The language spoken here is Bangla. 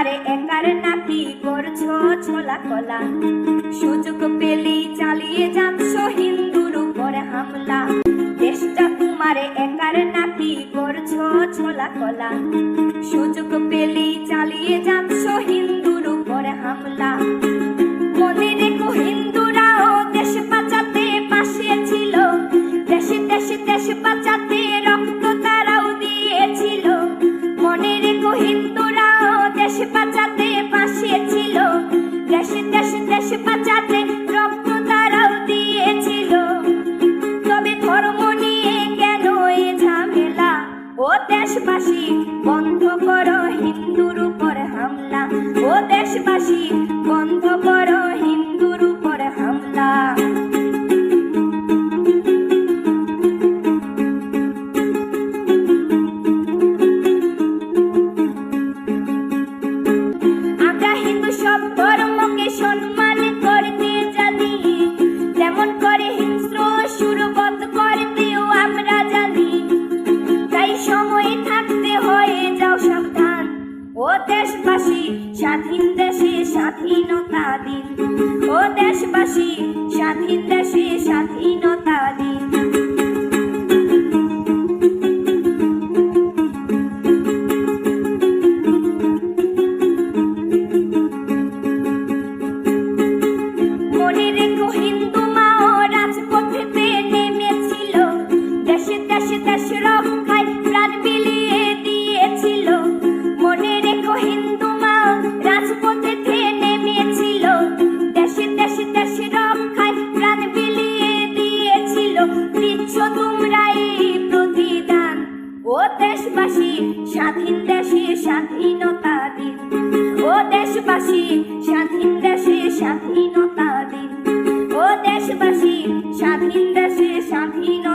তোমারে একার নাকি করছো ছোলা কলা। সুযোগ পেলেই চালিয়ে যাচ্ছ হিন্দুর উপরে হামলা। দেশটা তোমারে একার নাকি করছো ছোলা কলা। সুযোগ পেলেই চালিয়ে যাচ্ছ হিন্দুর উপরে হামলা। মনে রেখো হিন্দুরাও দেশ বাঁচাতে পাশে ছিল। দেশে দেশে দেশ বাঁচাতে রক্ত তারাও দিয়েছিল। মনে রেখো হিন্দুরাও দেশ বাঁচাতে পাশে ছিল। দেশে দেশে দেশ বাঁচাতে রক্ত তারাও দিয়েছিল। তবে ধর্ম নিয়ে কেন এ ঝামেলা? ও দেশবাসী বন্ধ করো হিন্দুর উপর হামলা। ও দেশবাসী বন্ধ করো হিন্দুর উপর হামলা। আমরা হিন্দু সব ধর্মকে সম্মান করতে জানি, যেমন করে হিংস্র সুরবধ করতেও আমরা জানি। তাই সময় থাকতে হয়ে যাও সাবধান। ও দেশবাসী স্বাধীন দেশে স্বাধীনতা দিন। ও দেশবাসী স্বাধীন দেশে স্বাধীনতা দিন। মনে রেখো হিন্দু মাও রাজপথেতে নেমেছিল। দেশে দেশে দেশ রক্ষায় প্রাণ বিলিয়ে দিয়েছিল। মনে রেখো হিন্দু মাও রাজপথেতে নেমেছিল। দেশে দেশে দেশ রক্ষায় প্রাণ বিলিয়ে দিয়েছিল। দিচ্ছ তোমরা এই প্রতিদান। ও দেশবাসী স্বাধীন দেশে স্বাধীনতা দিন। ও দেশবাসী স্বাধীন দেশে স্বাধীনতা দিন। ও দেশবাসী স্বাধীন দেশে স্বাধীনতা